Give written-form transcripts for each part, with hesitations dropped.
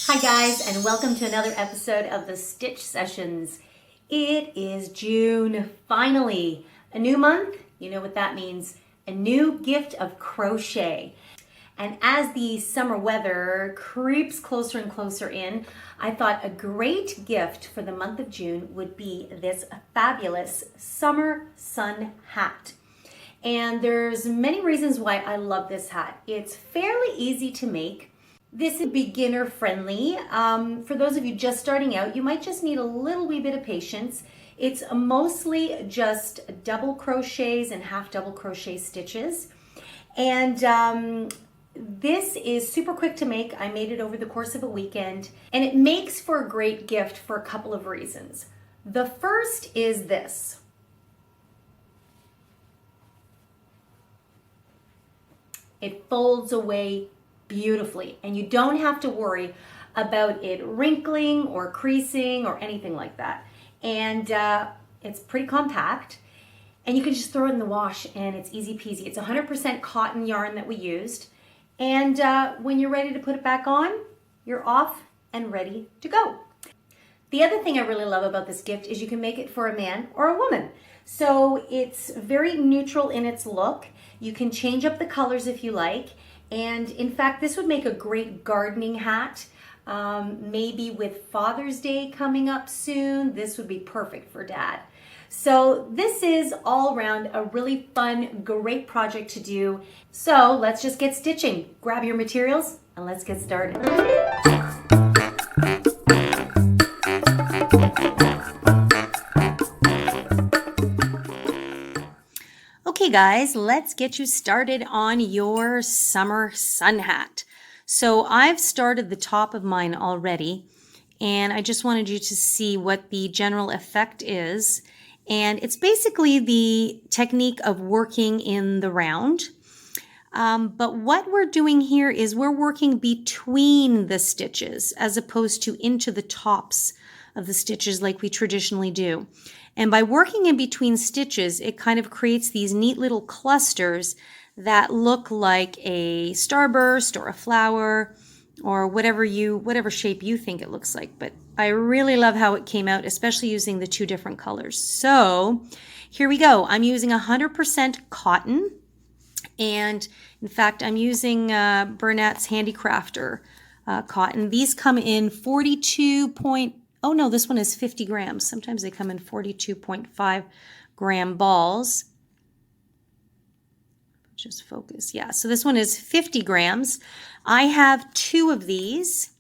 Hi guys, and welcome to another episode of the Stitch Sessions. It is June, finally. A new month, you know what that means. A new gift of crochet. And as the summer weather creeps closer and closer in, I thought a great gift for the month of June would be this fabulous summer sun hat. And there's many reasons why I love this hat. It's fairly easy to make. This is beginner friendly. For those of you just starting out, you might just need a little wee bit of patience. It's mostly just double crochets and half double crochet stitches. And this is super quick to make. I made it over the course of a weekend, and it makes for a great gift for a couple of reasons. The first is this. It folds away beautifully, and you don't have to worry about it wrinkling or creasing or anything like that. And it's pretty compact, and you can just throw it in the wash and it's easy peasy. It's 100% cotton yarn that we used, and when you're ready to put it back on, you're off and ready to go. The other thing I really love about this gift is you can make it for a man or a woman. So it's very neutral in its look. You can change up the colors if you like. And in fact, this would make a great gardening hat. Maybe with Father's Day coming up soon, this would be perfect for Dad. So this is all around a really fun, great project to do. So let's just get stitching. Grab your materials and let's get started. Okay guys, let's get you started on your summer sun hat. So I've started the top of mine already, and I just wanted you to see what the general effect is. And it's basically the technique of working in the round. But what we're doing here is we're working between the stitches as opposed to into the tops of the stitches like we traditionally do. And by working in between stitches, it kind of creates these neat little clusters that look like a starburst or a flower or whatever shape you think it looks like. But I really love how it came out, especially using the two different colors. So here we go. I'm using 100% cotton. And in fact, I'm using Burnett's Handicrafter cotton. These come in oh no, this one is 50 grams. Sometimes they come in 42.5 gram balls. Just focus. Yeah, so this one is 50 grams. I have 2 of these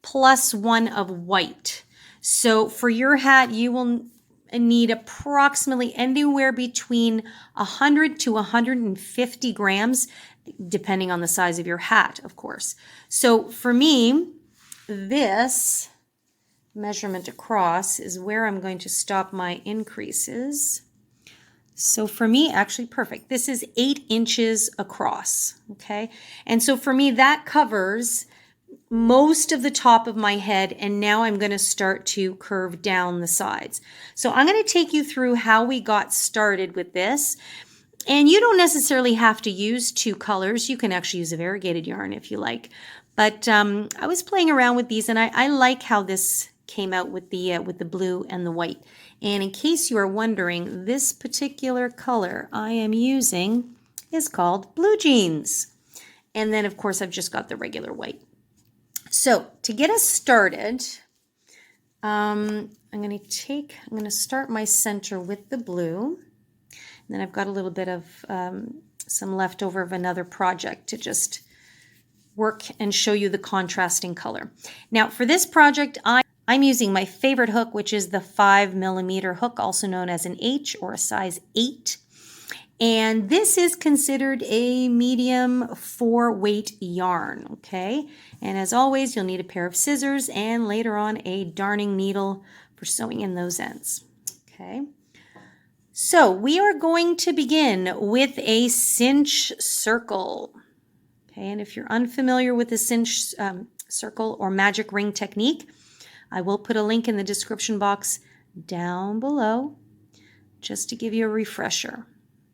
plus 1 of white. So for your hat, you will need approximately anywhere between 100 to 150 grams, depending on the size of your hat, of course. So for me, this measurement across is where I'm going to stop my increases. So for me, actually perfect. This is 8 inches across, okay? And so for me, that covers most of the top of my head, and now I'm going to start to curve down the sides. So I'm going to take you through how we got started with this. And you don't necessarily have to use 2 colors. You can actually use a variegated yarn if you like. But I was playing around with these, and I like how this came out with the blue and the white. And in case you are wondering, this particular color I am using is called Blue Jeans. And then of course I've just got the regular white. So to get us started, I'm going to start my center with the blue. And then I've got a little bit of some leftover of another project to just work and show you the contrasting color. Now for this project, I'm using my favorite hook, which is the 5mm hook, also known as an H or a size 8. And this is considered a medium 4-weight yarn, okay? And as always, you'll need a pair of scissors and later on a darning needle for sewing in those ends, okay? So we are going to begin with a cinch circle, okay? And if you're unfamiliar with the cinch circle or magic ring technique, I will put a link in the description box down below just to give you a refresher,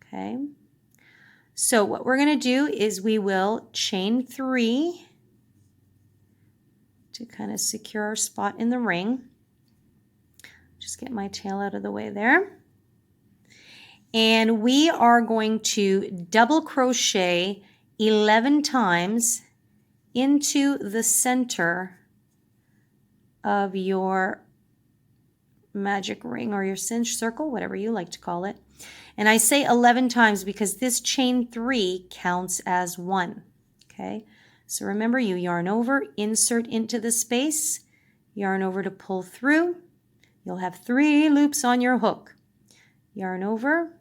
okay? So what we're going to do is we will chain 3 to kind of secure our spot in the ring. Just get my tail out of the way there. And we are going to double crochet 11 times into the center of your magic ring or your cinch circle, whatever you like to call it. And I say 11 times because this chain 3 counts as 1. Okay, so remember, you yarn over, insert into the space, yarn over to pull through. You'll have 3 loops on your hook. Yarn over,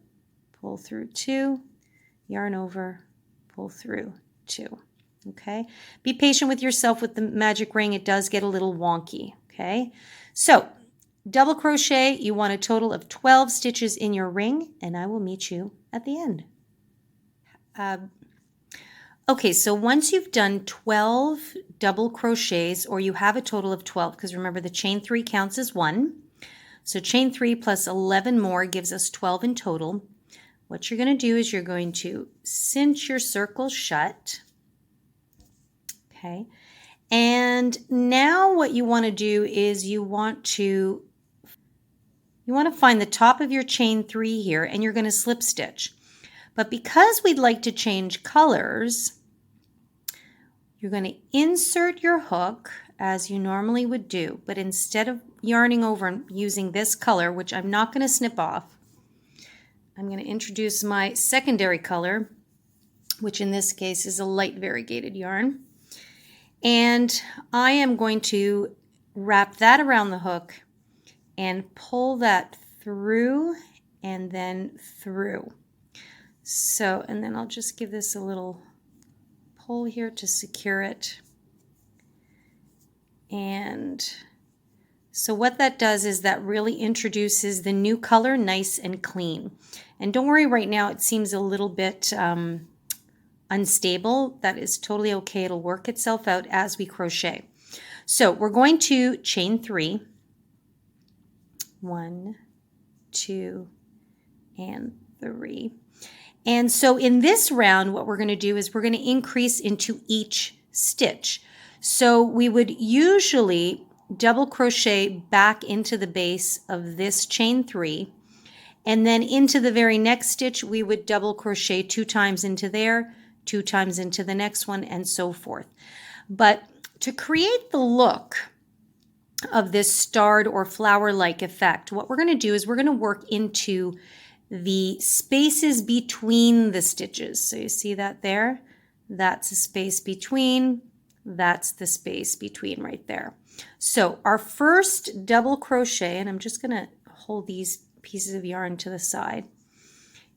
pull through 2, yarn over, pull through 2. Okay, be patient with yourself with the magic ring. It does get a little wonky. Okay, so double crochet, you want a total of 12 stitches in your ring, and I will meet you at the end. Okay, so once you've done 12 double crochets, or you have a total of 12, because remember the chain 3 counts as 1. So chain 3 plus 11 more gives us 12 in total. What you're going to do is you're going to cinch your circle shut. Okay, and now what you want to do is you want to find the top of your chain 3 here, and you're going to slip stitch. But because we'd like to change colors, you're going to insert your hook as you normally would do, but instead of yarning over and using this color, which I'm not going to snip off, I'm going to introduce my secondary color, which in this case is a light variegated yarn. And I am going to wrap that around the hook and pull that through and then through. So, and then I'll just give this a little pull here to secure it. And so what that does is that really introduces the new color nice and clean. And don't worry, right now it seems a little bit unstable. That is totally okay. It'll work itself out as we crochet. So we're going to chain 3. 1, 2, and 3. And so in this round, what we're going to do is we're going to increase into each stitch. So we would usually double crochet back into the base of this chain 3, and then into the very next stitch we would double crochet 2 times into there, 2 times into the next one, and so forth. But to create the look of this starred or flower-like effect, what we're going to do is we're going to work into the spaces between the stitches. So you see that there? That's a space between. That's the space between right there. So our first double crochet, and I'm just going to hold these pieces of yarn to the side,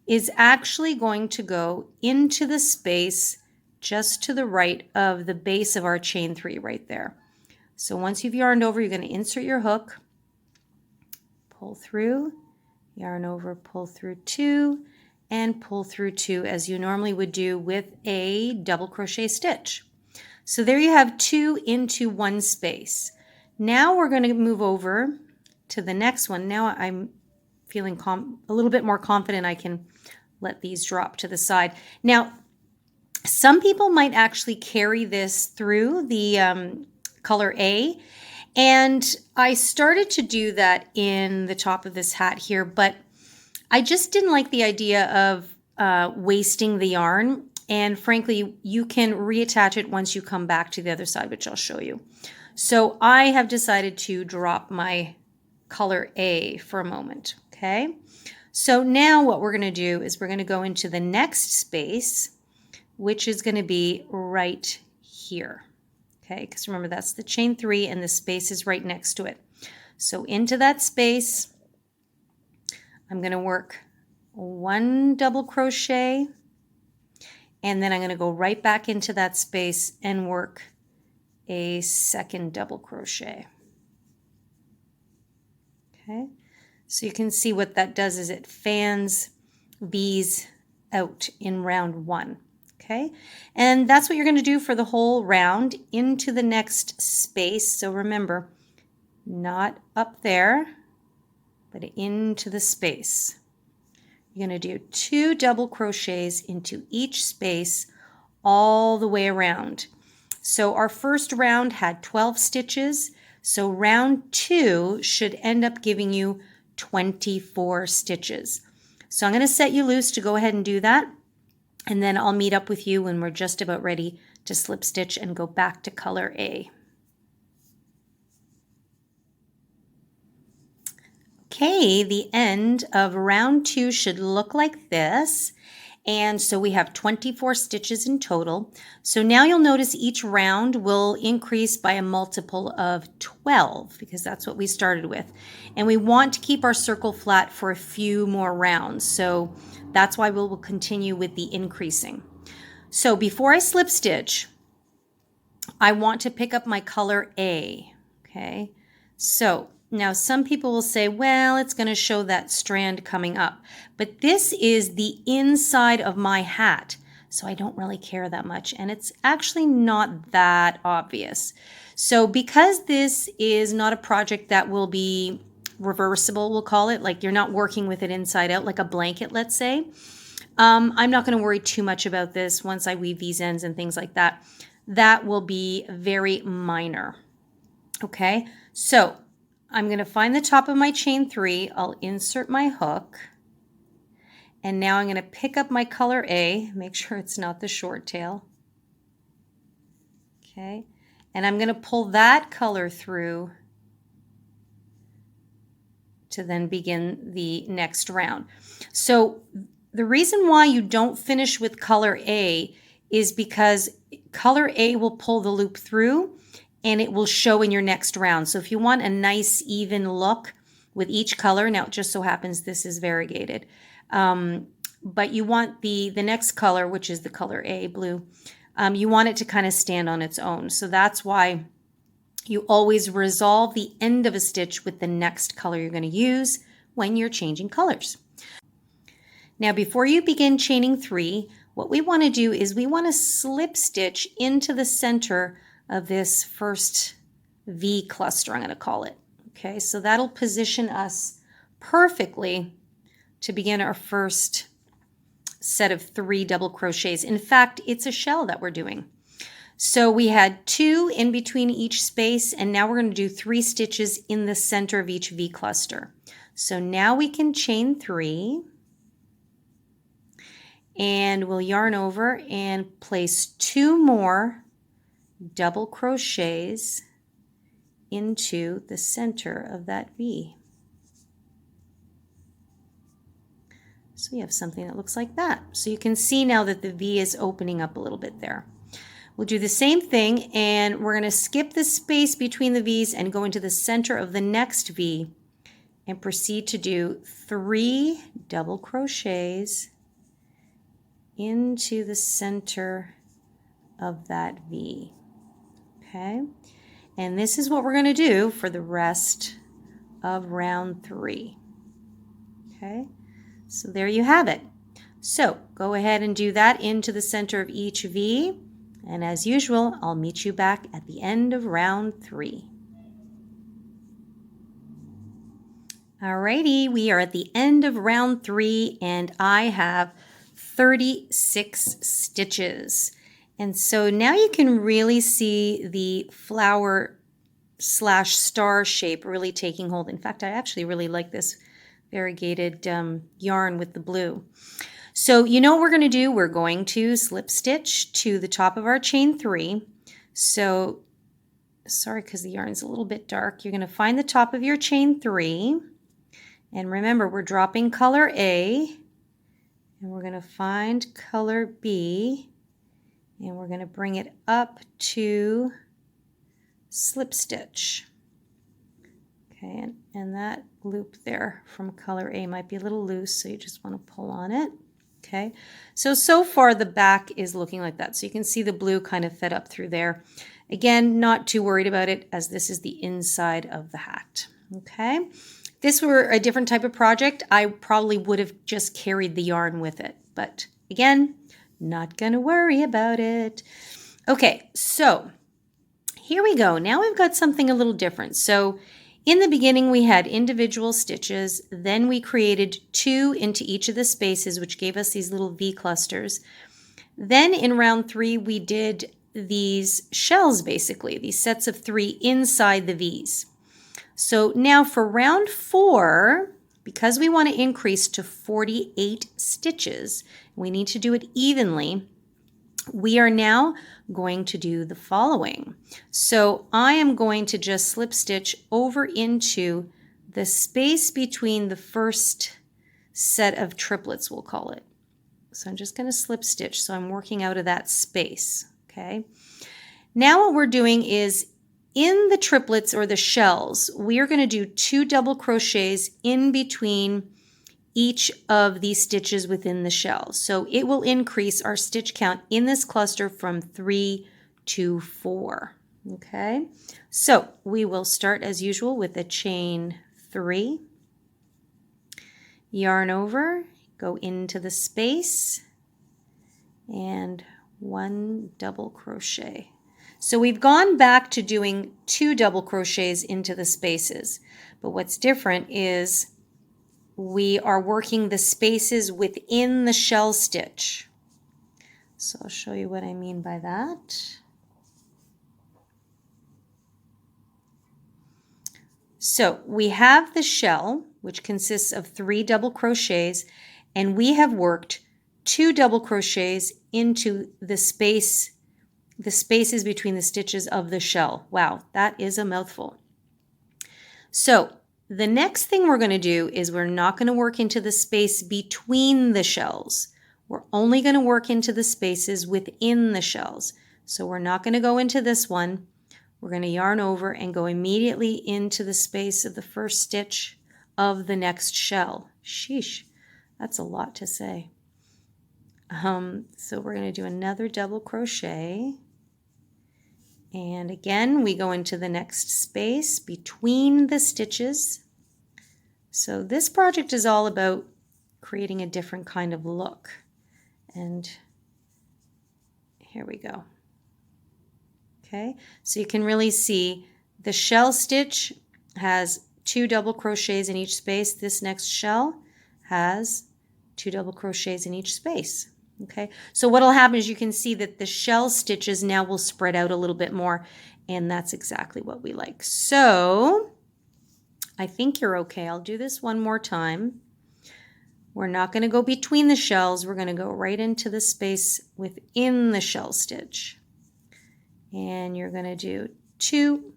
is actually going to go into the space just to the right of the base of our chain 3 right there. So once you've yarned over, you're going to insert your hook, pull through, yarn over, pull through 2, and pull through 2 as you normally would do with a double crochet stitch. So there you have 2 into 1 space. Now we're going to move over to the next one. Now I'm feeling a little bit more confident I can let these drop to the side. Now, some people might actually carry this through the color A, and I started to do that in the top of this hat here, but I just didn't like the idea of wasting the yarn, and frankly, you can reattach it once you come back to the other side, which I'll show you. So I have decided to drop my color A for a moment, okay? So now what we're going to do is we're going to go into the next space, which is going to be right here, okay? Because remember, that's the chain 3 and the space is right next to it. So into that space, I'm going to work 1 double crochet, and then I'm going to go right back into that space and work a 2nd double crochet. Okay, so you can see what that does is it fans these out in round 1. Okay, and that's what you're going to do for the whole round into the next space. So remember, not up there, but into the space. You're going to do 2 double crochets into each space all the way around. So our first round had 12 stitches. So round 2 should end up giving you 24 stitches. So I'm going to set you loose to go ahead and do that. And then I'll meet up with you when we're just about ready to slip stitch and go back to color A. Okay, the end of round 2 should look like this. And so we have 24 stitches in total. So now you'll notice each round will increase by a multiple of 12 because that's what we started with. And we want to keep our circle flat for a few more rounds. So that's why we'll continue with the increasing. So before I slip stitch, I want to pick up my color A. Okay, so now some people will say, well, it's going to show that strand coming up, but this is the inside of my hat, so I don't really care that much, and it's actually not that obvious. So because this is not a project that will be reversible, we'll call it, like you're not working with it inside out like a blanket, let's say, I'm not going to worry too much about this once I weave these ends and things like that. That will be very minor. Okay, so I'm going to find the top of my chain 3. I'll insert my hook. And now I'm going to pick up my color A. Make sure it's not the short tail. Okay. And I'm going to pull that color through to then begin the next round. So the reason why you don't finish with color A is because color A will pull the loop through and it will show in your next round. So if you want a nice even look with each color, now it just so happens this is variegated, but you want the next color, which is the color A, blue, you want it to kind of stand on its own. So that's why you always resolve the end of a stitch with the next color you're going to use when you're changing colors. Now before you begin chaining 3, what we want to do is we want to slip stitch into the center of this first V cluster, I'm going to call it. Okay, so that'll position us perfectly to begin our first set of 3 double crochets. In fact, it's a shell that we're doing. So we had 2 in between each space, and now we're going to do 3 stitches in the center of each V cluster. So now we can chain 3, and we'll yarn over and place 2 more double crochets into the center of that V. So we have something that looks like that. So you can see now that the V is opening up a little bit there. We'll do the same thing, and we're going to skip the space between the V's and go into the center of the next V and proceed to do 3 double crochets into the center of that V. Okay, and this is what we're going to do for the rest of round 3. Okay, so there you have it. So go ahead and do that into the center of each V, and as usual, I'll meet you back at the end of round 3. Alrighty, we are at the end of round 3, and I have 36 stitches. And so now you can really see the flower / star shape really taking hold. In fact, I actually really like this variegated yarn with the blue. So you know what we're going to do? We're going to slip stitch to the top of our chain 3. So, sorry because the yarn's a little bit dark. You're going to find the top of your chain 3. And remember, we're dropping color A. And we're going to find color B. And we're going to bring it up to slip stitch. Okay, and that loop there from color A might be a little loose, so you just want to pull on it. Okay, so far the back is looking like that. So you can see the blue kind of fed up through there. Again, not too worried about it as this is the inside of the hat. Okay, if this were a different type of project, I probably would have just carried the yarn with it. But again, not going to worry about it. Okay, so here we go. Now we've got something a little different. So in the beginning, we had individual stitches. Then we created 2 into each of the spaces, which gave us these little V clusters. Then in round 3, we did these shells, basically, these sets of 3 inside the V's. So now for round 4, because we want to increase to 48 stitches, we need to do it evenly, we are now going to do the following. So I am going to just slip stitch over into the space between the first set of triplets, we'll call it. So I'm just going to slip stitch, so I'm working out of that space, okay? Now what we're doing is in the triplets or the shells, we are going to do 2 double crochets in between each of these stitches within the shell. So it will increase our stitch count in this cluster from 3 to 4. Okay, so we will start as usual with a chain 3, yarn over, go into the space, and 1 double crochet. So we've gone back to doing 2 double crochets into the spaces, but what's different is we are working the spaces within the shell stitch. So I'll show you what I mean by that. So we have the shell, which consists of 3 double crochets, and we have worked 2 double crochets into the spaces between the stitches of the shell. Wow, that is a mouthful. So the next thing we're going to do is we're not going to work into the space between the shells. We're only going to work into the spaces within the shells. So we're not going to go into this one. We're going to yarn over and go immediately into the space of the first stitch of the next shell. Sheesh, that's a lot to say. So we're going to do another double crochet. And again, we go into the next space between the stitches. So this project is all about creating a different kind of look. And here we go. Okay, so you can really see the shell stitch has 2 double crochets in each space. This next shell has 2 double crochets in each space. Okay, so what will happen is you can see that the shell stitches now will spread out a little bit more, and that's exactly what we like. So I think you're okay. I'll do this one more time. We're not going to go between the shells. We're going to go right into the space within the shell stitch. And you're going to do 2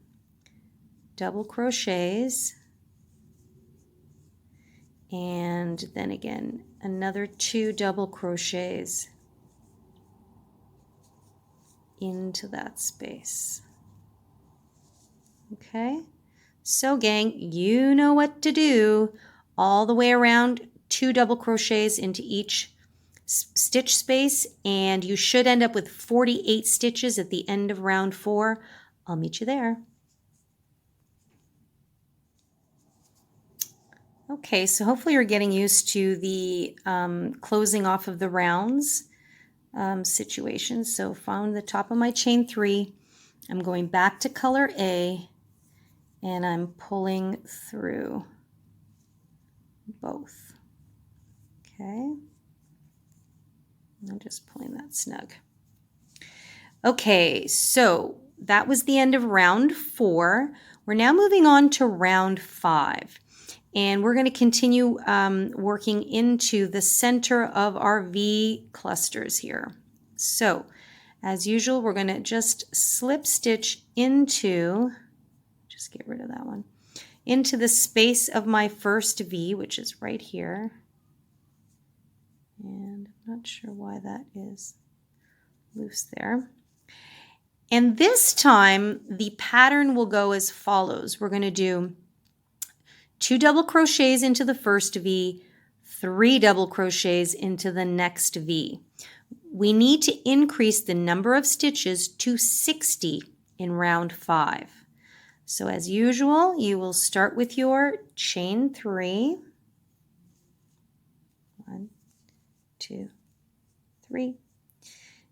double crochets, and then again another 2 double crochets into that space. Okay, so gang, you know what to do. All the way around, 2 double crochets into each stitch space, and you should end up with 48 stitches at the end of round 4. I'll meet you there. Okay, so hopefully you're getting used to the closing off of the rounds situation. So found the top of my chain 3. I'm going back to color A, and I'm pulling through both. Okay. I'm just pulling that snug. Okay, so that was the end of round 4. We're now moving on to round 5. And we're going to continue working into the center of our V clusters here. So, as usual, we're going to just slip stitch into, just get rid of that one, into the space of my first V, which is right here. And I'm not sure why that is loose there. And this time, the pattern will go as follows. We're going to do 2 double crochets into the first V, 3 double crochets into the next V. We need to increase the number of stitches to 60 in round 5. So as usual, you will start with your chain 3. 1, 2, 3.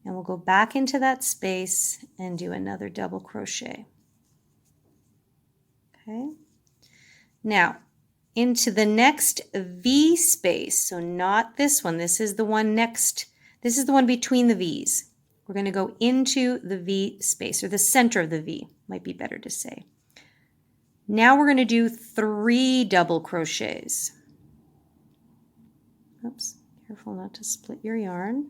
And we'll go back into that space and do another double crochet. Okay. Now, into the next V space, so not this one, this is the one next, this is the one between the V's. we're going to go into the V space, or the center of the V, might be better to say. Now we're going to do 3 double crochets. Oops, careful not to split your yarn.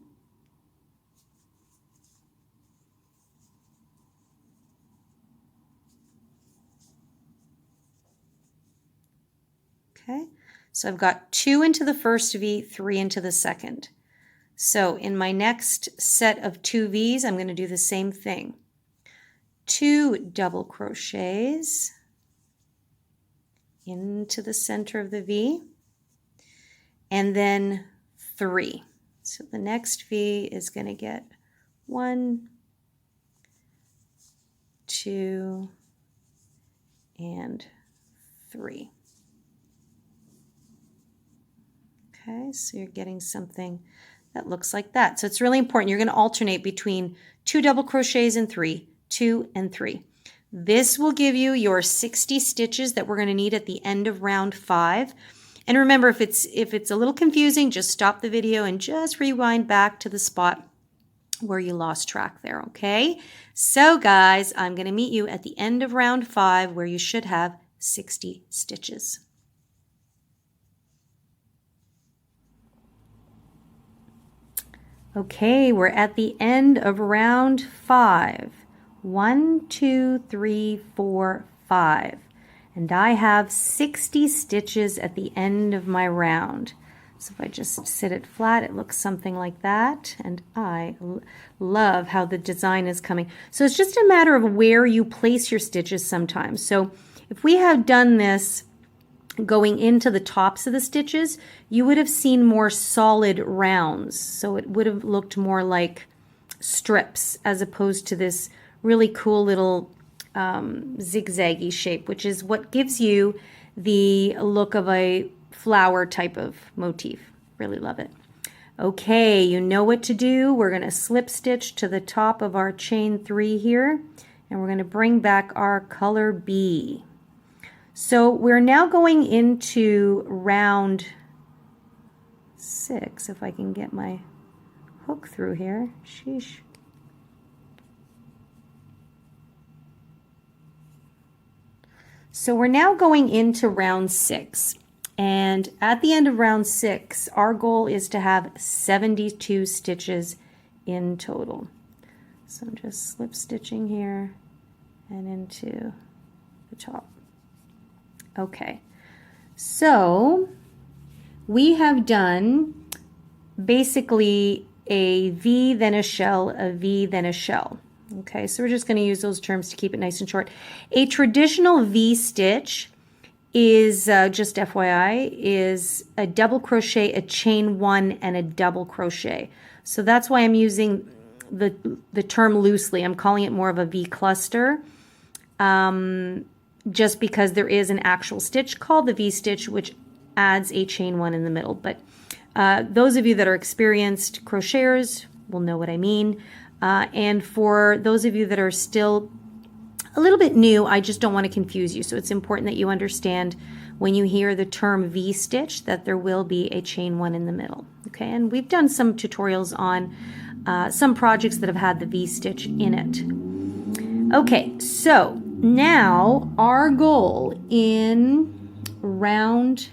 Okay, so I've got 2 into the first V, 3 into the second. So in my next set of 2 V's, I'm going to do the same thing. 2 double crochets into the center of the V, and then 3. So the next V is going to get 1, 2, and 3. Okay, so you're getting something that looks like that. So it's really important. You're going to alternate between 2 double crochets and 3, 2 and 3. This will give you your 60 stitches that we're going to need at the end of round 5. And remember, if it's a little confusing, just stop the video and just rewind back to the spot where you lost track there, okay? So guys, I'm going to meet you at the end of round 5 where you should have 60 stitches. Okay, we're at the end of round 5. 1, 2, 3, 4, 5. And I have 60 stitches at the end of my round. So if I just sit it flat, it looks something like that. And I love how the design is coming. So it's just a matter of where you place your stitches sometimes. So if we have done this going into the tops of the stitches, you would have seen more solid rounds. So it would have looked more like strips as opposed to this really cool little zigzaggy shape, which is what gives you the look of a flower type of motif. Really love it. Okay, you know what to do. We're going to slip stitch to the top of our chain 3 here, and we're going to bring back our color B. So we're now going into round 6, if I can get my hook through here. Sheesh. So we're now going into round 6. And at the end of round 6, our goal is to have 72 stitches in total. So I'm just slip stitching here and into the top. Okay, so we have done basically a V, then a shell, a V, then a shell. Okay, so we're just going to use those terms to keep it nice and short. A traditional V stitch is, just FYI, is a double crochet, a chain 1, and a double crochet. So that's why I'm using the term loosely. I'm calling it more of a V cluster. Just because there is an actual stitch called the V stitch, which adds a chain 1 in the middle. But those of you that are experienced crocheters will know what I mean. And for those of you that are still a little bit new, I just don't want to confuse you. So it's important that you understand when you hear the term V stitch that there will be a chain 1 in the middle. Okay, and we've done some tutorials on some projects that have had the V stitch in it. Okay, so now our goal in round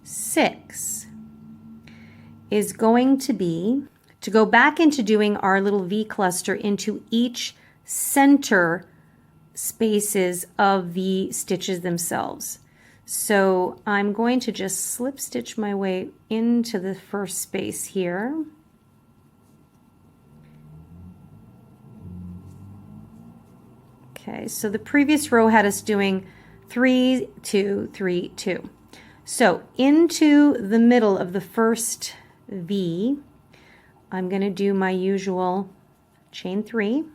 6 is going to be to go back into doing our little V cluster into each center spaces of the stitches themselves. So I'm going to just slip stitch my way into the first space here. Okay, so the previous row had us doing 3, 2, 3, 2. So into the middle of the first V, I'm going to do my usual chain 3.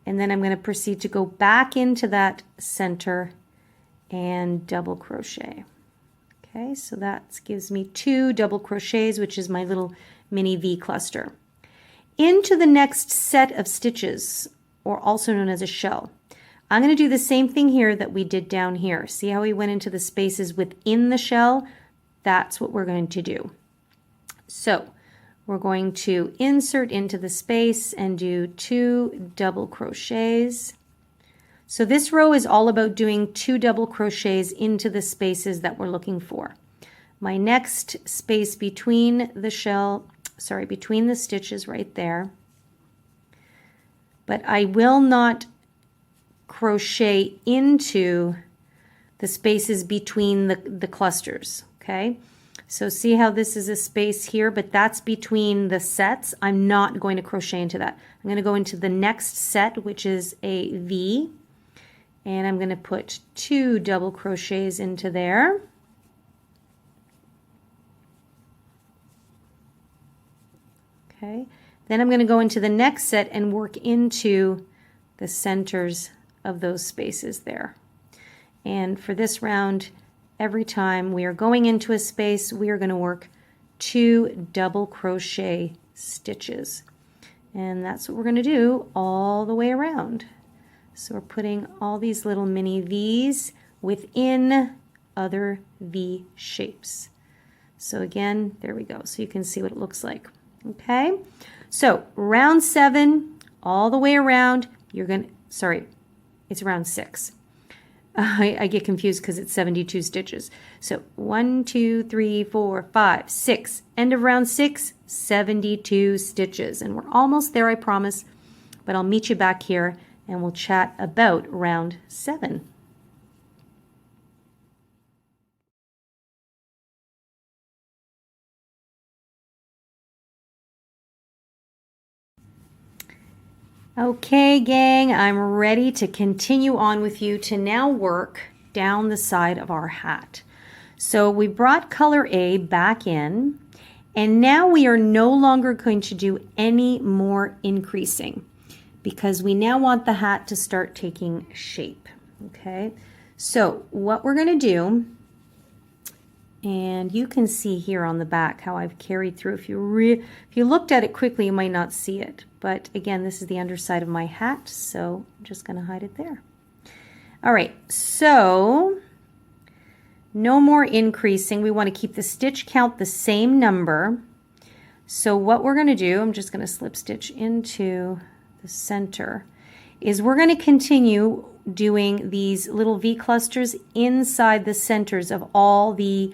And then I'm going to proceed to go back into that center and double crochet. Okay, so that gives me 2 double crochets, which is my little mini V cluster. Into the next set of stitches, or also known as a shell, I'm going to do the same thing here that we did down here. See how we went into the spaces within the shell? That's what we're going to do. So we're going to insert into the space and do 2 double crochets. So this row is all about doing 2 double crochets into the spaces that we're looking for. My next space between the between the stitches right there. But I will not crochet into the spaces between the clusters, okay? So see how this is a space here, but that's between the sets. I'm not going to crochet into that. I'm going to go into the next set, which is a V, and I'm going to put 2 double crochets into there. Okay, then I'm going to go into the next set and work into the centers of those spaces there. And for this round, every time we are going into a space, we are going to work 2 double crochet stitches. And that's what we're going to do all the way around. So we're putting all these little mini V's within other V shapes. So again, there we go. So you can see what it looks like. Okay, so round 7, all the way around, you're going to, sorry, it's round 6. I get confused because it's 72 stitches. So 1, 2, 3, 4, 5, 6. End of round 6, 72 stitches. And we're almost there, I promise. But I'll meet you back here and we'll chat about round 7. Okay, gang, I'm ready to continue on with you to now work down the side of our hat. So we brought color A back in, and now we are no longer going to do any more increasing because we now want the hat to start taking shape. Okay, so what we're going to do, and you can see here on the back how I've carried through. If you looked at it quickly, you might not see it. But again, this is the underside of my hat, so I'm just going to hide it there. All right, so no more increasing. We want to keep the stitch count the same number. So what we're going to do, I'm just going to slip stitch into the center, is we're going to continue doing these little V clusters inside the centers of all the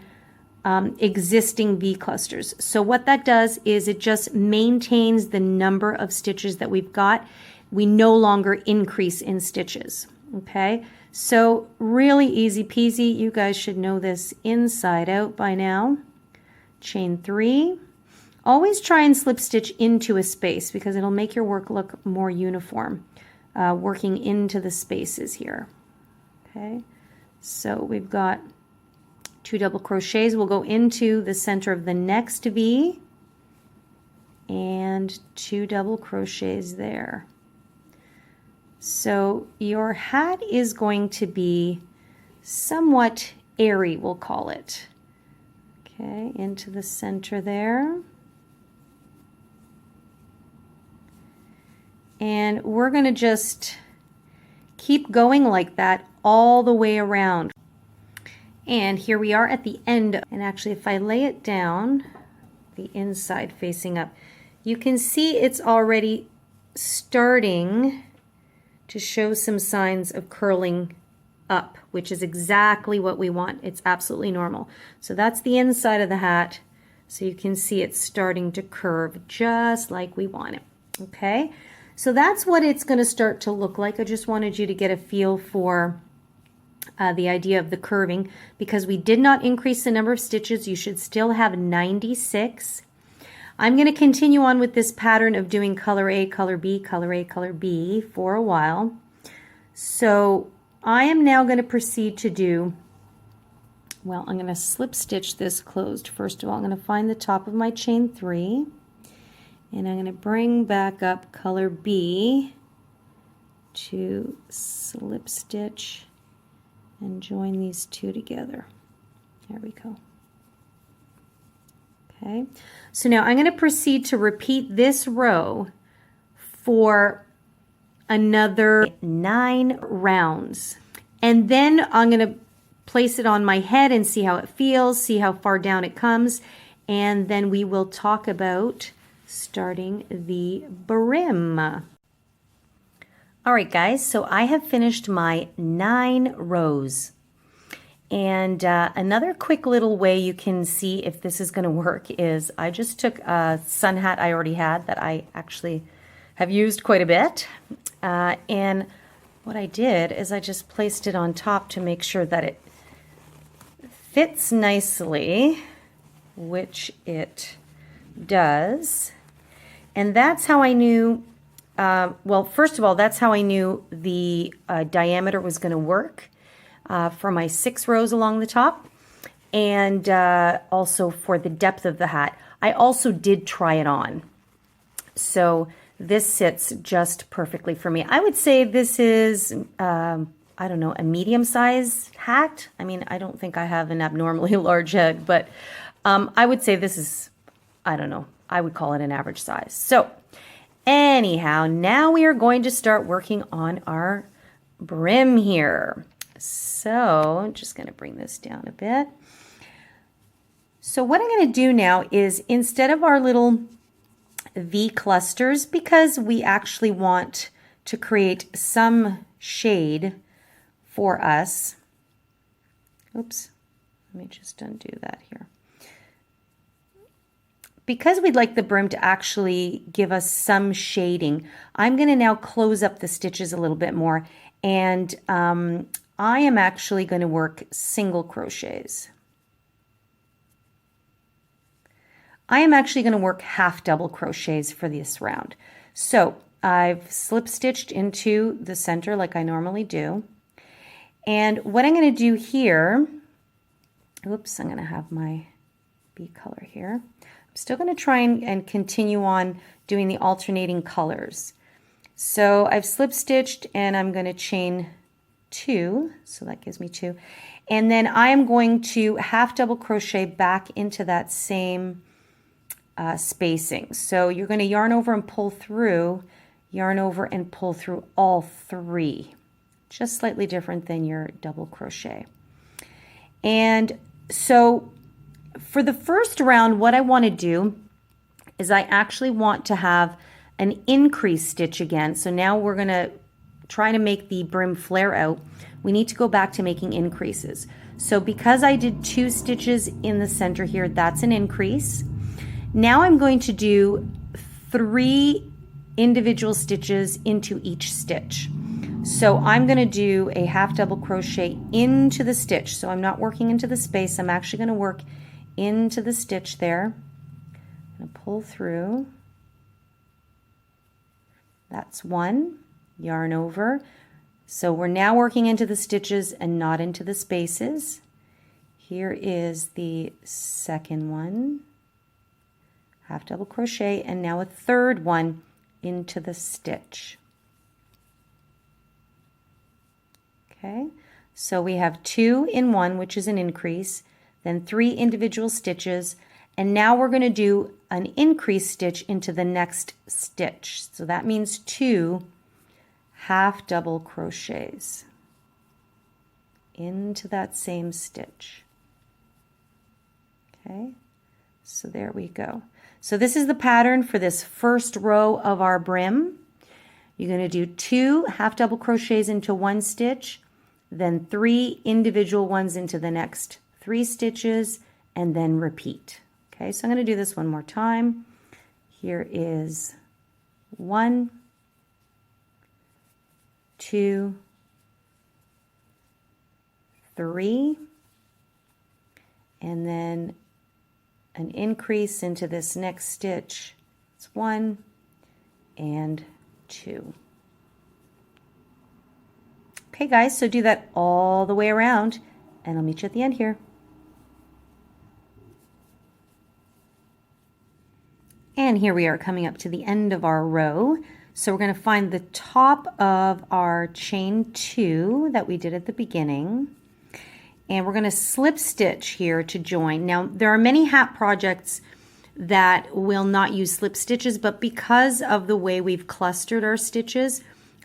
existing V clusters. So what that does is it just maintains the number of stitches that we've got. We no longer increase in stitches. Okay, so really easy peasy. You guys should know this inside out by now. Chain 3. Always try and slip stitch into a space because it'll make your work look more uniform, working into the spaces here. Okay, so we've got 2 double crochets. We'll go into the center of the next V and 2 double crochets there. So your hat is going to be somewhat airy, we'll call it. Okay, into the center there. And we're going to just keep going like that all the way around. And here we are at the end. And actually, if I lay it down, the inside facing up, you can see it's already starting to show some signs of curling up, which is exactly what we want. It's absolutely normal. So that's the inside of the hat. So you can see it's starting to curve just like we want it. Okay, so that's what it's going to start to look like. I just wanted you to get a feel for the idea of the curving. Because we did not increase the number of stitches, you should still have 96. I'm going to continue on with this pattern of doing color A, color B, color A, color B for a while. So I am now going to proceed to do, well, I'm going to slip stitch this closed. First of all, I'm going to find the top of my chain 3, and I'm going to bring back up color B to slip stitch and join these 2 together. There we go. Okay, so now I'm going to proceed to repeat this row for another 9 rounds. And then I'm going to place it on my head and see how it feels, see how far down it comes, and then we will talk about starting the brim. All right, guys, so I have finished my 9 rows. And another quick little way you can see if this is going to work is I just took a sun hat I already had that I actually have used quite a bit. And what I did is I just placed it on top to make sure that it fits nicely, which it does. And that's how I knew, well, first of all, that's how I knew the diameter was going to work for my 6 rows along the top, and also for the depth of the hat. I also did try it on. So this sits just perfectly for me. I would say this is, I don't know, a medium-sized hat. I mean, I don't think I have an abnormally large head, but I would say this is, I don't know, I would call it an average size. So anyhow, now we are going to start working on our brim here. So I'm just going to bring this down a bit. So what I'm going to do now is, instead of our little V clusters, because we actually want to create some shade for us. Oops, let me just undo that here. Because we'd like the brim to actually give us some shading, I'm going to now close up the stitches a little bit more, and I am actually going to work single crochets. I am actually going to work half double crochets for this round. So I've slip stitched into the center like I normally do. And what I'm going to do here, oops, I'm going to have my B color here. I'm still going to try and continue on doing the alternating colors. So I've slip stitched and I'm going to chain 2, so that gives me 2. And then I am going to half double crochet back into that same spacing. So you're going to yarn over and pull through, yarn over and pull through all 3, just slightly different than your double crochet. And so for the first round, what I want to do is I actually want to have an increase stitch again. So now we're going to try to make the brim flare out. We need to go back to making increases. So because I did 2 stitches in the center here, that's an increase. Now I'm going to do 3 individual stitches into each stitch. So I'm going to do a half double crochet into the stitch. So I'm not working into the space. I'm actually going to work into the stitch there. I'm going to pull through. That's 1. Yarn over. So we're now working into the stitches and not into the spaces. Here is the second one. Half double crochet, and now a third one into the stitch. Okay, so we have 2 in 1, which is an increase, then 3 individual stitches, and now we're going to do an increase stitch into the next stitch. So that means 2 half double crochets into that same stitch. Okay, so there we go. So this is the pattern for this first row of our brim. You're going to do 2 half double crochets into 1 stitch, then 3 individual ones into the next 3 stitches, and then repeat. Okay, so I'm going to do this one more time. Here is 1, 2, 3, and then an increase into this next stitch. It's 1 and 2. Okay guys, so do that all the way around, and I'll meet you at the end here. And here we are coming up to the end of our row. So we're going to find the top of our chain 2 that we did at the beginning. And we're going to slip stitch here to join. Now, there are many hat projects that will not use slip stitches, but because of the way we've clustered our stitches,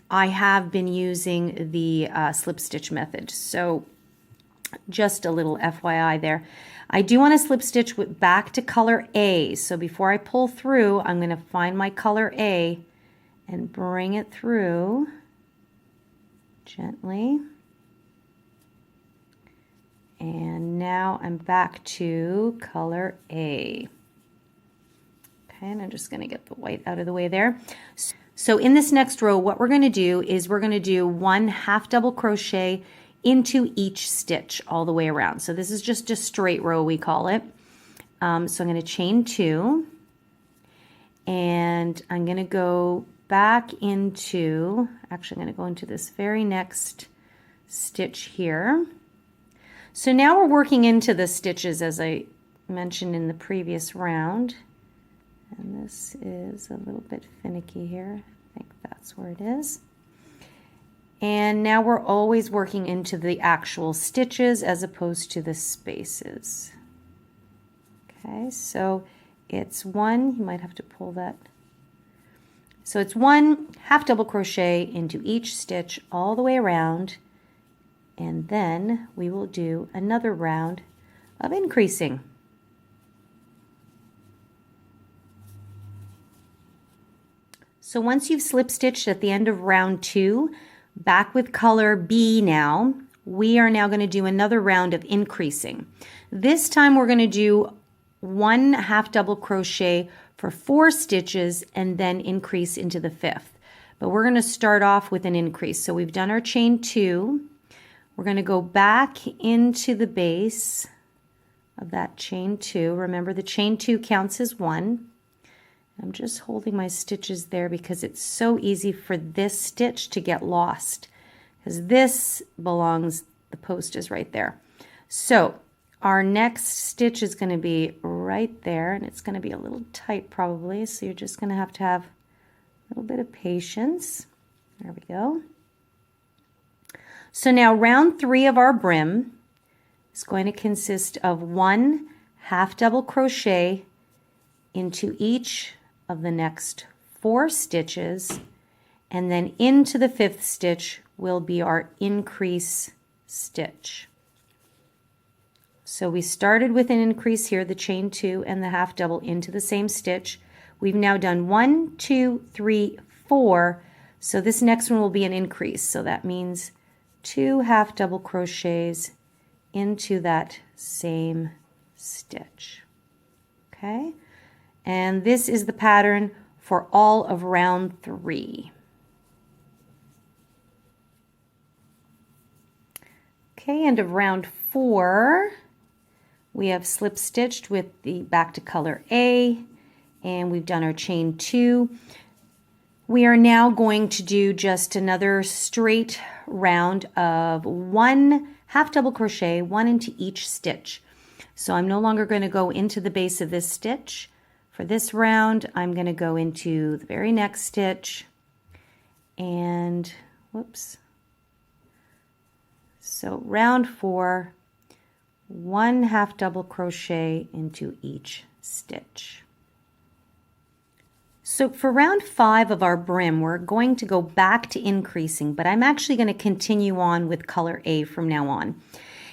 I have been using the slip stitch method. So Just a little FYI there. I do want to slip stitch back to color A. So before I pull through, I'm going to find my color A and bring it through gently. And now I'm back to color A. Okay, and I'm just going to get the white out of the way there. So in this next row, what we're going to do is we're going to do 1 half double crochet into each stitch all the way around. So this is just a straight row, we call it. So I'm going to chain 2, and I'm going to go back into, actually I'm going to go into this very next stitch here. So now we're working into the stitches as I mentioned in the previous round. And this is a little bit finicky here. I think that's where it is. And now we're always working into the actual stitches as opposed to the spaces. Okay, so it's 1, you might have to pull that. So it's 1 half double crochet into each stitch all the way around, and then we will do another round of increasing. So once you've slip stitched at the end of round 2, back with color B now, we are now going to do another round of increasing. This time we're going to do 1 half double crochet for 4 stitches and then increase into the 5th. But we're going to start off with an increase. So we've done our chain 2. We're going to go back into the base of that chain 2. Remember, the chain 2 counts as 1. I'm just holding my stitches there because it's so easy for this stitch to get lost, because this belongs, the post is right there. So our next stitch is going to be right there, and it's going to be a little tight probably, so you're just going to have a little bit of patience. There we go. So now round 3 of our brim is going to consist of 1 half double crochet into each of the next 4 stitches, and then into the 5th stitch will be our increase stitch. So we started with an increase here, the chain 2 and the half double into the same stitch. We've now done 1, 2, 3, 4. So this next one will be an increase. So that means 2 half double crochets into that same stitch. Okay? And this is the pattern for all of round 3. Okay, end of round 4, we have slip stitched with the back to color A, and we've done our chain 2. We are now going to do just another straight round of 1 half double crochet, 1 into each stitch. So I'm no longer going to go into the base of this stitch. For this round, I'm going to go into the very next stitch, and whoops. So round 4, 1 half double crochet into each stitch. So for round 5 of our brim, we're going to go back to increasing, but I'm actually going to continue on with color A from now on.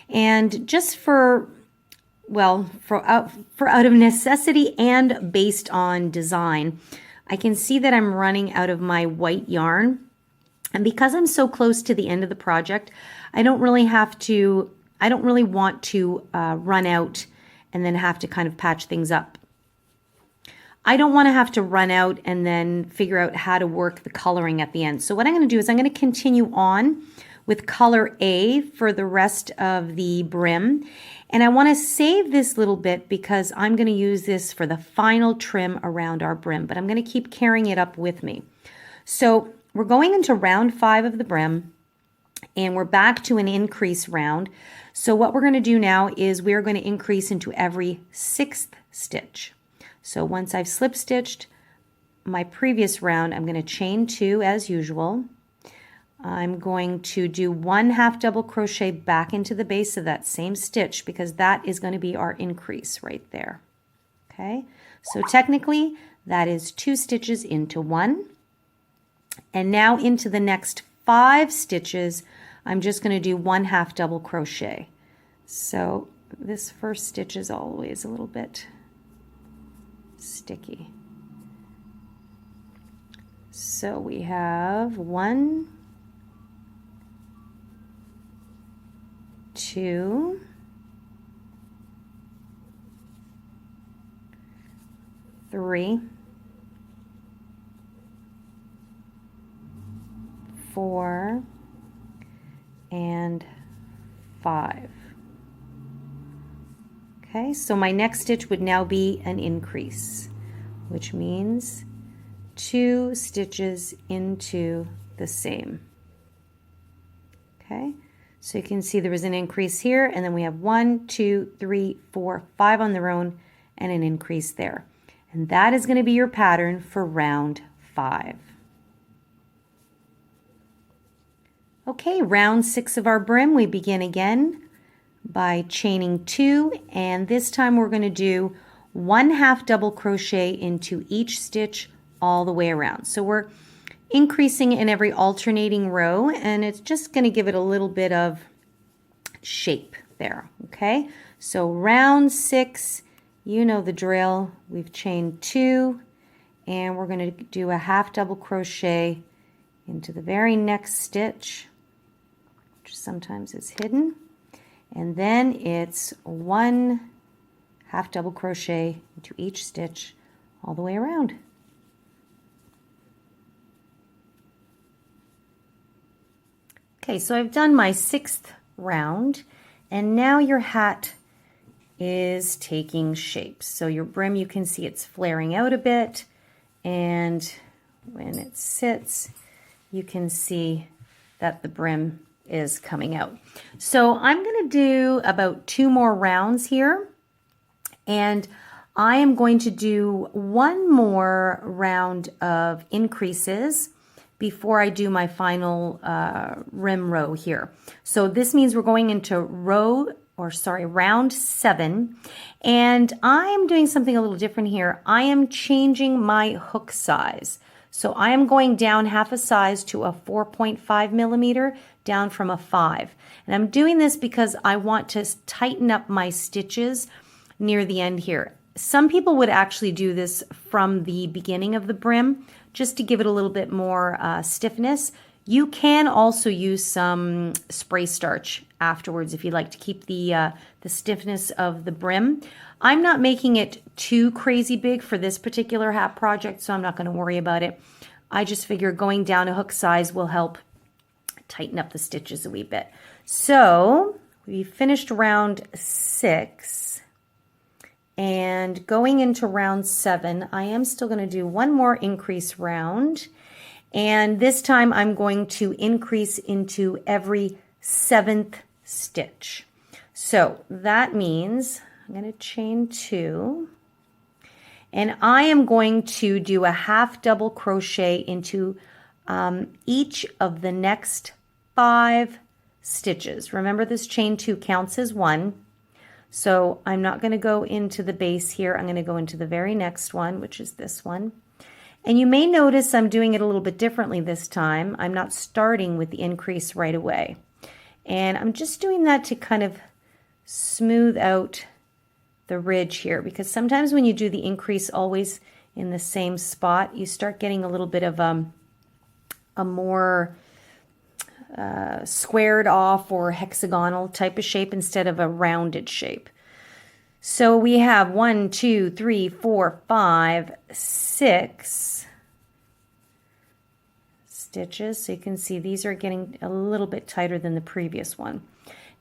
And just for out of necessity and based on design, I can see that I'm running out of my white yarn. And because I'm so close to the end of the project, I don't really want to run out and then have to kind of patch things up. I don't want to have to run out and then figure out how to work the coloring at the end. So what I'm going to do is I'm going to continue on with color A for the rest of the brim. And I want to save this little bit because I'm going to use this for the final trim around our brim, but I'm going to keep carrying it up with me. So we're going into round 5 of the brim, and we're back to an increase round. So what we're going to do now is we're going to increase into every 6th stitch. So once I've slip stitched my previous round, I'm going to chain 2 as usual. I'm going to do 1 half double crochet back into the base of that same stitch because that is going to be our increase right there. Okay, so technically that is 2 stitches into 1. And now into the next 5 stitches, I'm just going to do 1 half double crochet. So this first stitch is always a little bit sticky. So we have 1, 2, 3, 4, and 5. Okay, so my next stitch would now be an increase, which means 2 stitches into the same. Okay, so you can see there was an increase here, and then we have 1, 2, 3, 4, 5 on their own, and an increase there. And that is going to be your pattern for round 5. Okay, round 6 of our brim, we begin again by chaining 2, and this time we're going to do 1/2 double crochet into each stitch all the way around. So we're increasing in every alternating row, and it's just going to give it a little bit of shape there. Okay, so round 6, you know the drill. We've chained 2, and we're going to do a 1/2 double crochet into the very next stitch, which sometimes is hidden. And then it's 1/2 double crochet into each stitch all the way around. Okay, so I've done my 6th round, and now your hat is taking shape. So your brim, you can see it's flaring out a bit, and when it sits, you can see that the brim is coming out. So I'm going to do about 2 more rounds here, and I am going to do 1 more round of increases before I do my final rim row here. So this means we're going into round 7, and I'm doing something a little different here. I am changing my hook size. So I am going down 1/2 a size to a 4.5 millimeter, down from a 5. And I'm doing this because I want to tighten up my stitches near the end here. Some people would actually do this from the beginning of the brim, just to give it a little bit more stiffness. You can also use some spray starch afterwards if you'd like to keep the stiffness of the brim. I'm not making it too crazy big for this particular hat project, so I'm not going to worry about it. I just figure going down a hook size will help tighten up the stitches a wee bit. So we finished round 6, and going into round 7, I am still going to do 1 more increase round, and this time I'm going to increase into every 7th stitch. So that means I'm going to chain 2, and I am going to do a 1/2 double crochet into each of the next 5 stitches. Remember, this chain 2 counts as 1. So I'm not going to go into the base here. I'm going to go into the very next one, which is this one. And you may notice I'm doing it a little bit differently this time. I'm not starting with the increase right away. And I'm just doing that to kind of smooth out the ridge here, because sometimes when you do the increase always in the same spot, you start getting a little bit of a more squared off or hexagonal type of shape instead of a rounded shape. So we have 1, 2, 3, 4, 5, 6 stitches. So you can see these are getting a little bit tighter than the previous one.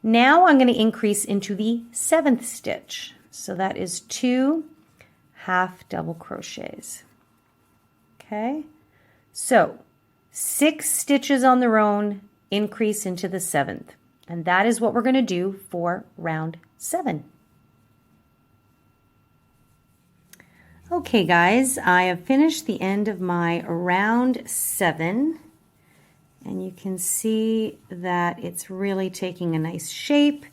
Now I'm going to increase into the 7th stitch. So that is 2 1/2 double crochets. Okay, so 6 stitches on their own, increase into the 7th. And that is what we're going to do for round 7. Okay guys, I have finished the end of my round 7, and you can see that it's really taking a nice shape,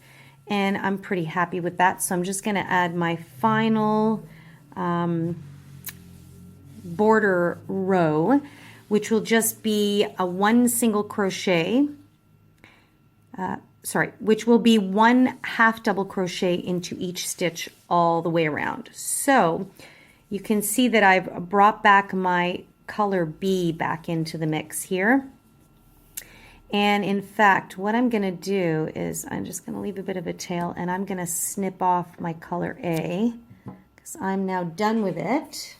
and I'm pretty happy with that. So I'm just going to add my final border row, which will just be a 1 single crochet which will be 1/2 double crochet into each stitch all the way around. So you can see that I've brought back my color B back into the mix here. And in fact, what I'm going to do is I'm just going to leave a bit of a tail, and I'm going to snip off my color A because I'm now done with it.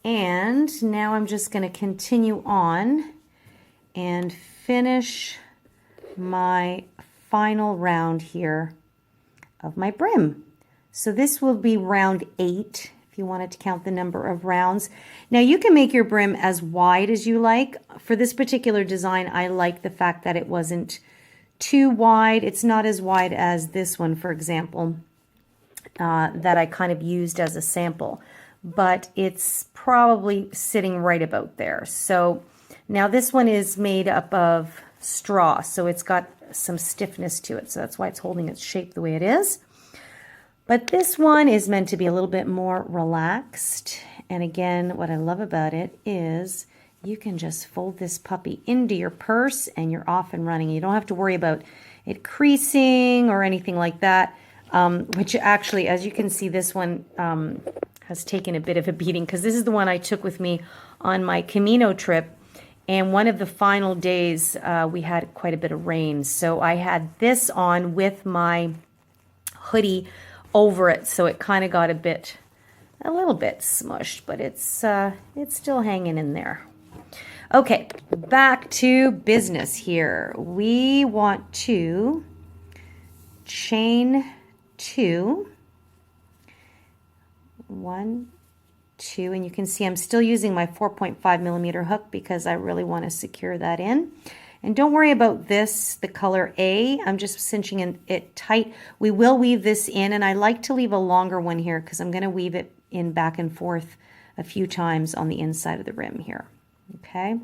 And now I'm just going to continue on and finish my final round here of my brim. So this will be round 8 if you wanted to count the number of rounds. Now you can make your brim as wide as you like. For this particular design, I like the fact that it wasn't too wide. It's not as wide as this one, for example, that I kind of used as a sample, but it's probably sitting right about there. So now this one is made up of straw, so it's got some stiffness to it, so that's why it's holding its shape the way it is. But this one is meant to be a little bit more relaxed, and again, what I love about it is you can just fold this puppy into your purse and you're off and running. You don't have to worry about it creasing or anything like that, which actually, as you can see, this one has taken a bit of a beating because this is the one I took with me on my Camino trip. And one of the final days, we had quite a bit of rain. So I had this on with my hoodie over it. So it kind of got a little bit smushed, but it's still hanging in there. Okay, back to business here. We want to chain 2, 1, 2, and you can see I'm still using my 4.5 millimeter hook because I really want to secure that in. And don't worry about this, the color A. I'm just cinching it tight. We will weave this in, and I like to leave a longer one here because I'm going to weave it in back and forth a few times on the inside of the rim here. Okay,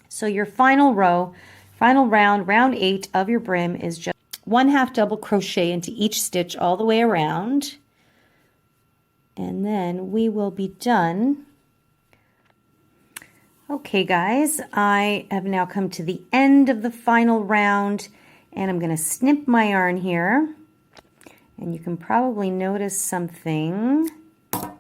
so your final row, final round, round 8 of your brim is just 1/2 double crochet into each stitch all the way around. And then we will be done. Okay guys, I have now come to the end of the final round, and I'm going to snip my yarn here, and you can probably notice something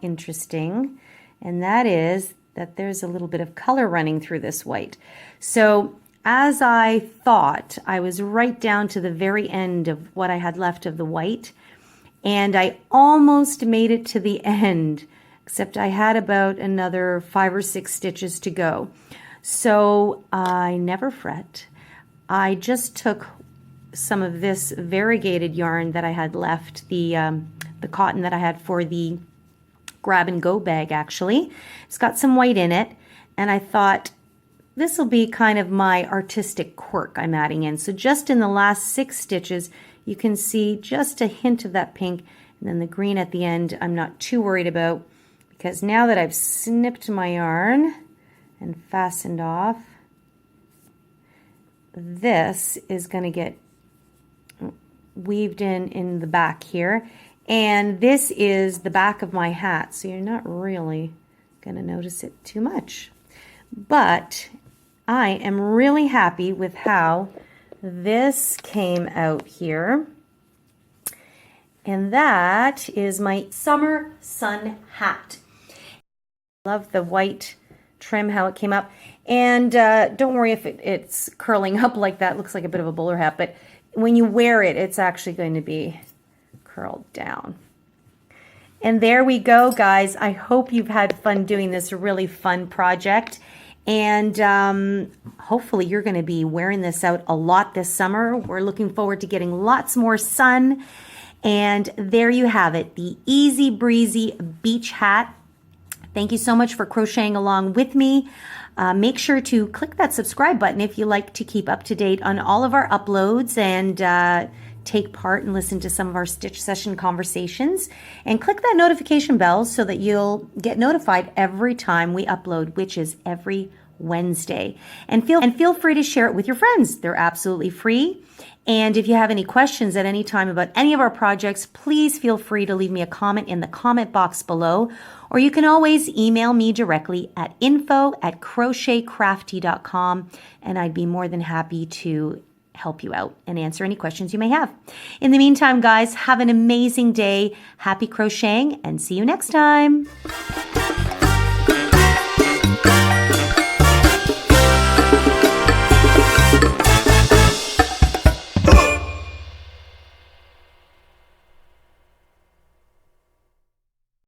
interesting, and that is that there's a little bit of color running through this white. So as I thought, I was right down to the very end of what I had left of the white, and I almost made it to the end, except I had about another 5 or 6 stitches to go. So I never fret. I just took some of this variegated yarn that I had left, the cotton that I had for the grab and go bag actually. It's got some white in it, and I thought this will be kind of my artistic quirk I'm adding in. So just in the last 6 stitches, you can see just a hint of that pink, and then the green at the end I'm not too worried about, because now that I've snipped my yarn and fastened off, this is going to get weaved in the back here, and this is the back of my hat, so you're not really going to notice it too much. But I am really happy with how this came out here, and that is my summer sun hat. Love the white trim, how it came up, and don't worry if it's curling up like that. It looks like a bit of a bowler hat, but when you wear it, it's actually going to be curled down. And there we go, guys. I hope you've had fun doing this really fun project. And hopefully you're going to be wearing this out a lot this summer. We're looking forward to getting lots more sun. And there you have it, the easy breezy beach hat. Thank you so much for crocheting along with me. Make sure to click that subscribe button if you like to keep up to date on all of our uploads and take part and listen to some of our stitch session conversations. And click that notification bell so that you'll get notified every time we upload, which is every Wednesday. And feel free to share it with your friends. They're absolutely free. And if you have any questions at any time about any of our projects, please feel free to leave me a comment in the comment box below, or you can always email me directly at info@crochetcrafty.com, and I'd be more than happy to help you out and answer any questions you may have. In the meantime, guys, have an amazing day. Happy crocheting and see you next time.